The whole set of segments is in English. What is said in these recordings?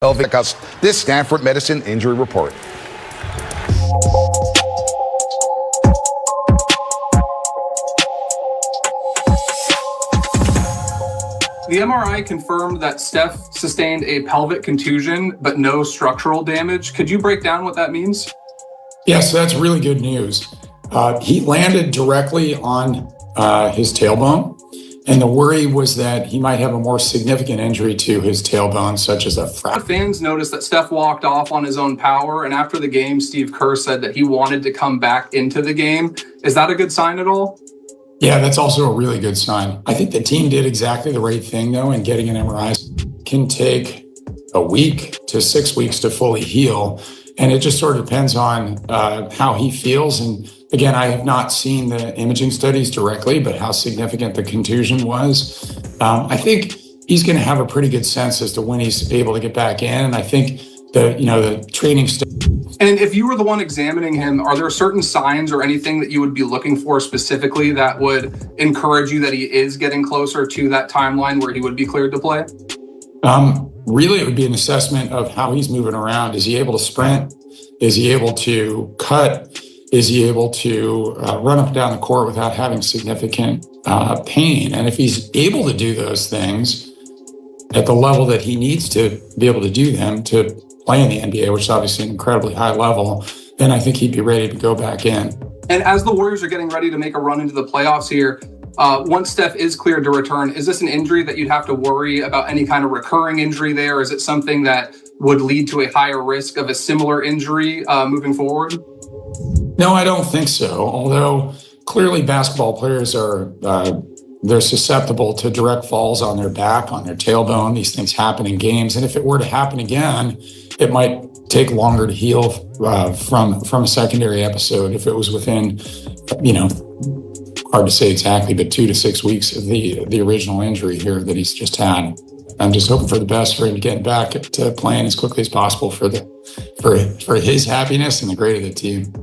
Check out this Stanford Medicine injury report. The MRI confirmed that Steph sustained a pelvic contusion, but no structural damage. Could you break down what that means? Yes, that's really good news. He landed directly on his tailbone, and the worry was that he might have a more significant injury to his tailbone, such as a fracture. Fans noticed that Steph walked off on his own power, and after the game, Steve Kerr said that he wanted to come back into the game. Is that a good sign at all? Yeah, that's also a really good sign. I think the team did exactly the right thing, though, in getting an MRI. Can take a week to 6 weeks to fully heal, and it just sort of depends on how he feels. And again, I have not seen the imaging studies directly, but how significant the contusion was. I think he's going to have a pretty good sense as to when he's able to get back in. And I think the training stuff. And if you were the one examining him, are there certain signs or anything that you would be looking for specifically that would encourage you that he is getting closer to that timeline where he would be cleared to play? Really, it would be an assessment of how he's moving around. Is he able to sprint? Is he able to cut? Is he able to run up and down the court without having significant pain? And if he's able to do those things at the level that he needs to be able to do them to play in the NBA, which is obviously an incredibly high level, then I think he'd be ready to go back in. And as the Warriors are getting ready to make a run into the playoffs here, once Steph is cleared to return, is this an injury that you'd have to worry about any kind of recurring injury there? Is it something that would lead to a higher risk of a similar injury moving forward? No, I don't think so. Although clearly basketball players they're susceptible to direct falls on their back, on their tailbone. These things happen in games. And if it were to happen again, it might take longer to heal from a secondary episode if it was within, hard to say exactly, but 2 to 6 weeks of the original injury here that he's just had. I'm just hoping for the best for him to get back to playing as quickly as possible for his happiness and the great of the team.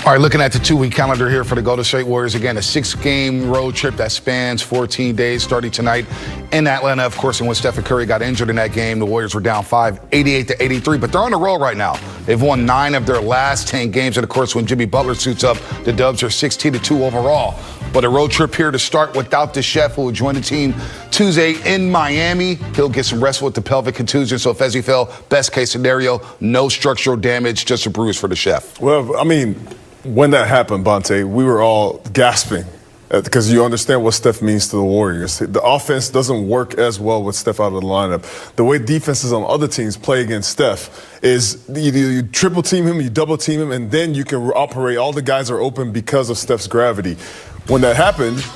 All right, looking at the 2-week calendar here for the Golden State Warriors. Again, a 6-game road trip that spans 14 days starting tonight in Atlanta. Of course, and when Stephen Curry got injured in that game, the Warriors were down 5, 88-83. But they're on the roll right now. They've won 9 of their last 10 games. And, of course, when Jimmy Butler suits up, the Dubs are 16-2 overall. But a road trip here to start without the Chef, who will join the team Tuesday in Miami. He'll get some rest with the pelvic contusion. So, if he fell, best case scenario, no structural damage, just a bruise for the Chef. Well, I mean, when that happened, Bonte, we were all gasping because you understand what Steph means to the Warriors. The offense doesn't work as well with Steph out of the lineup. The way defenses on other teams play against Steph is you triple team him, you double team him, and then you can operate. All the guys are open because of Steph's gravity. When that happened,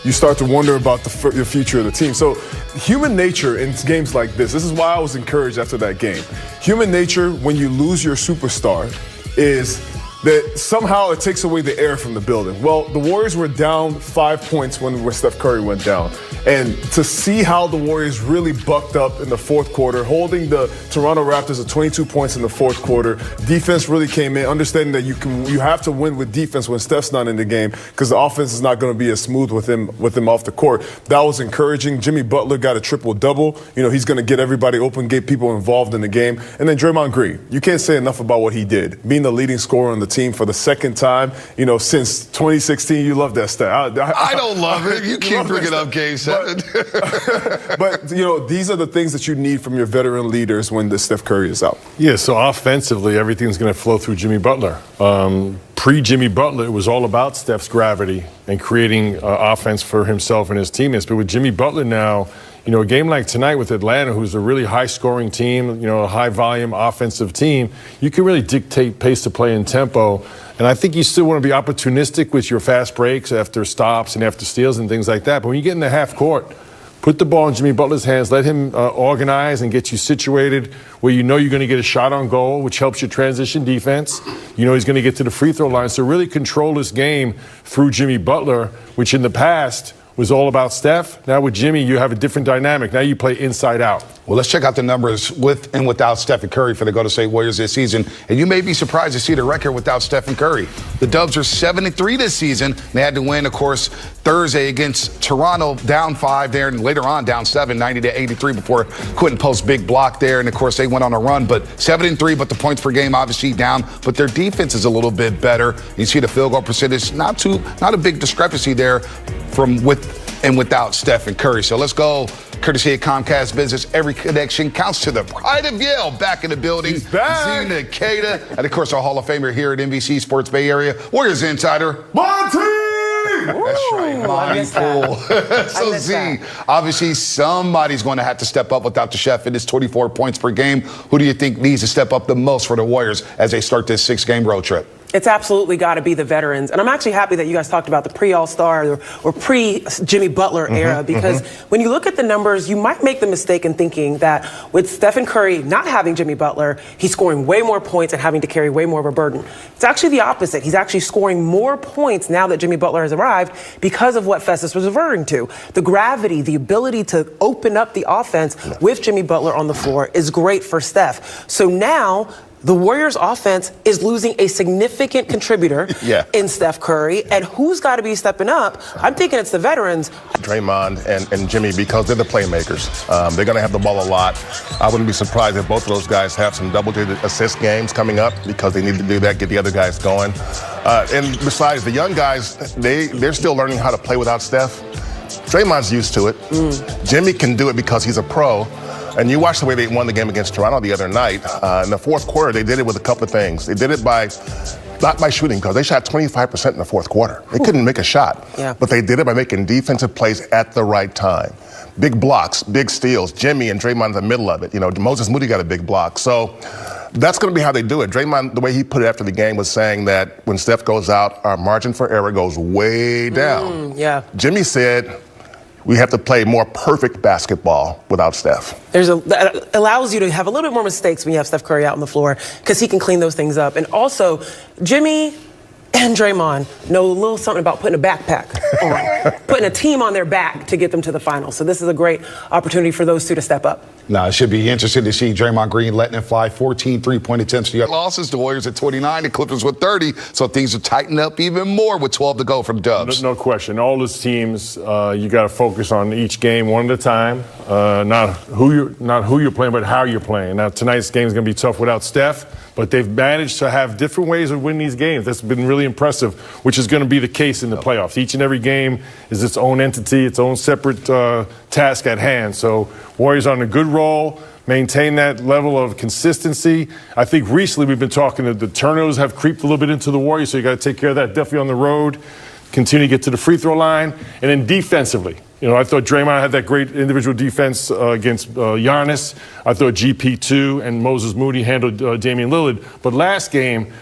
you start to wonder about the future of the team. So human nature in games like this is why I was encouraged after that game. Human nature, when you lose your superstar, is that somehow it takes away the air from the building. Well, the Warriors were down 5 points when Steph Curry went down. And to see how the Warriors really bucked up in the fourth quarter, holding the Toronto Raptors to 22 points in the fourth quarter, defense really came in, understanding that you have to win with defense when Steph's not in the game because the offense is not going to be as smooth with him off the court. That was encouraging. Jimmy Butler got a triple-double. He's going to get everybody open, get people involved in the game. And then Draymond Green, you can't say enough about what he did. Being the leading scorer on the team for the second time, since 2016. You love that stat. I don't love it. You keep bringing up Game 7. But these are the things that you need from your veteran leaders when the Steph Curry is out. Yeah, so offensively, everything's going to flow through Jimmy Butler. Pre-Jimmy Butler, it was all about Steph's gravity and creating offense for himself and his teammates. But with Jimmy Butler now, a game like tonight with Atlanta, who's a really high-scoring team, a high-volume offensive team, you can really dictate pace of play and tempo. And I think you still want to be opportunistic with your fast breaks after stops and after steals and things like that. But when you get in the half court, put the ball in Jimmy Butler's hands, let him organize and get you situated where you're going to get a shot on goal, which helps your transition defense. He's going to get to the free throw line. So really control this game through Jimmy Butler, which in the past was all about Steph. Now with Jimmy, you have a different dynamic. Now you play inside out. Well, let's check out the numbers with and without Stephen Curry for the Golden State Warriors this season. And you may be surprised to see the record without Stephen Curry. The Dubs are 7-3 this season. They had to win, of course, Thursday against Toronto, down 5 there, and later on down 7, 90-83 before Quentin Post's big block there. And, of course, they went on a run. But 7-3, but the points per game obviously down. But their defense is a little bit better. You see the field goal percentage, not a big discrepancy there from with and without Stephen Curry. So let's go. Courtesy of Comcast Business, every connection counts to the pride of Yale. Back in the building, Zena Cada, and of course our Hall of Famer here at NBC Sports Bay Area, Warriors Insider, Monty! That's right, mindful. So Z, obviously somebody's going to have to step up without the chef. It is 24 points per game. Who do you think needs to step up the most for the Warriors as they start this 6-game road trip? It's absolutely got to be the veterans. And I'm actually happy that you guys talked about the pre-All-Star or pre-Jimmy Butler era, because when you look at the numbers, you might make the mistake in thinking that with Stephen Curry not having Jimmy Butler, he's scoring way more points and having to carry way more of a burden. It's actually the opposite. He's actually scoring more points now that Jimmy Butler has arrived because of what Festus was referring to. The gravity, the ability to open up the offense with Jimmy Butler on the floor is great for Steph. So now the Warriors offense is losing a significant contributor in Steph Curry. And who's got to be stepping up? I'm thinking it's the veterans. Draymond and Jimmy, because they're the playmakers. They're going to have the ball a lot. I wouldn't be surprised if both of those guys have some double-digit assist games coming up, because they need to do that, get the other guys going. And besides, the young guys, they're still learning how to play without Steph. Draymond's used to it. Jimmy can do it because he's a pro. And you watch the way they won the game against Toronto the other night. In the fourth quarter, they did it with a couple of things. They did it not by shooting, because they shot 25% in the fourth quarter. They couldn't make a shot. But they did it by making defensive plays at the right time. Big blocks, big steals. Jimmy and Draymond in the middle of it. You know, Moses Moody got a big block. So that's going to be how they do it. Draymond, the way he put it after the game, was saying that when Steph goes out, our margin for error goes way down. Jimmy said, we have to play more perfect basketball without Steph. That allows you to have a little bit more mistakes when you have Steph Curry out on the floor, because he can clean those things up. And also, Jimmy and Draymond know a little something about putting a backpack on, putting a team on their back to get them to the finals. So this is a great opportunity for those two to step up. Now, it should be interesting to see Draymond Green letting it fly. 14 3-point attempts to your losses. The Warriors at 29, the Clippers with 30. So things are tightening up even more with 12 to go for the Dubs. No question. All those teams, you got to focus on each game one at a time. Not who you're playing, but how you're playing. Now, tonight's game is going to be tough without Steph, but they've managed to have different ways of winning these games. That's been really impressive, which is going to be the case in the playoffs. Each and every game is its own entity, its own separate task at hand. So Warriors on a good roll, maintain that level of consistency. I think recently we've been talking that the turnovers have creeped a little bit into the Warriors, so you got to take care of that definitely on the road. Continue to get to the free throw line. And then defensively, you know, I thought Draymond had that great individual defense against Giannis. I thought GP2 and Moses Moody handled Damian Lillard. But last game,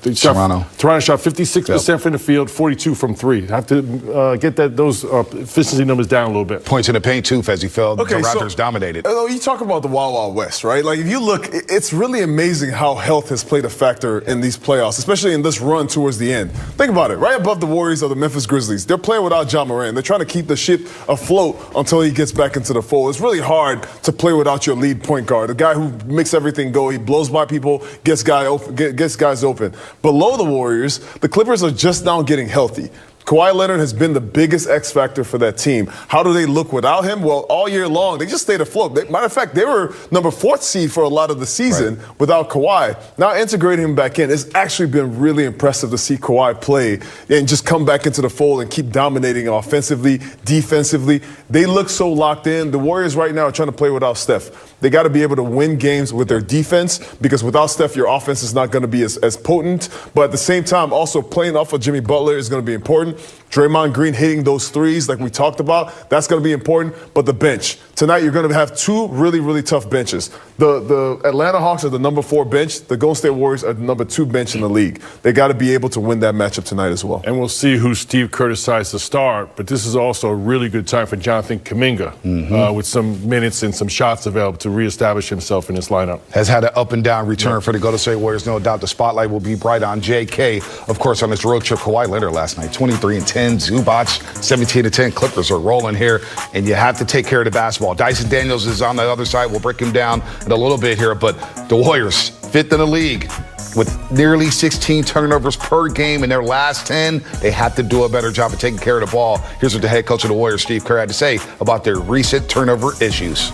Toronto shot 56% from the field, 42 from three. I have to get those efficiency numbers down a little bit. Points in the paint too, as he felt the Raptors dominated. You talk about the Wild Wild West, right? Like, if you look, it's really amazing how health has played a factor in these playoffs, especially in this run towards the end. Think about it. Right above the Warriors are the Memphis Grizzlies. They're playing without Ja Morant. They're trying to keep the ship afloat until he gets back into the fold. It's really hard to play without your lead point guard, the guy who makes everything go. He blows by people, gets guys open. Below the Warriors, the Clippers are just now getting healthy. Kawhi Leonard has been the biggest X factor for that team. How do they look without him? Well, all year long, they just stayed afloat. Matter of fact, they were number 4th seed for a lot of the season without Kawhi. Now integrating him back in, it's actually been really impressive to see Kawhi play and just come back into the fold and keep dominating offensively, defensively. They look so locked in. The Warriors right now are trying to play without Steph. They got to be able to win games with their defense, because without Steph, your offense is not going to be as potent. But at the same time, also playing off of Jimmy Butler is going to be important. Draymond Green hitting those threes like we talked about, that's going to be important. But the bench. Tonight, you're going to have two really, really tough benches. The Atlanta Hawks are the number 4 bench. The Golden State Warriors are the number 2 bench in the league. They got to be able to win that matchup tonight as well. And we'll see who Steve Kerr decides to start. But this is also a really good time for Jonathan Kuminga with some minutes and some shots available to reestablish himself in this lineup. Has had an up and down return for the Golden State Warriors. No doubt the spotlight will be bright on JK. Of course, on this road trip, Kawhi Leonard last night, 23 and 10. 10. Zubac, 17-10. Clippers are rolling here, and you have to take care of the basketball. Dyson Daniels is on the other side. We'll break him down in a little bit here, but the Warriors, 5th in the league, with nearly 16 turnovers per game in their last 10. They have to do a better job of taking care of the ball. Here's what the head coach of the Warriors, Steve Kerr, had to say about their recent turnover issues.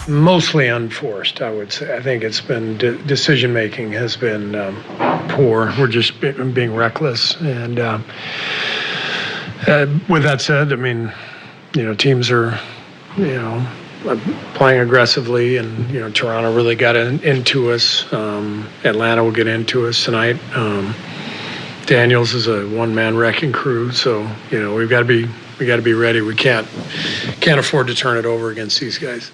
Mostly unforced, I would say. I think it's been decision-making has been poor. We're just being reckless. And with that said, I mean, teams are, playing aggressively, and Toronto really got into us. Atlanta will get into us tonight. Daniels is a one-man wrecking crew, so we've got to be ready. We can't afford to turn it over against these guys.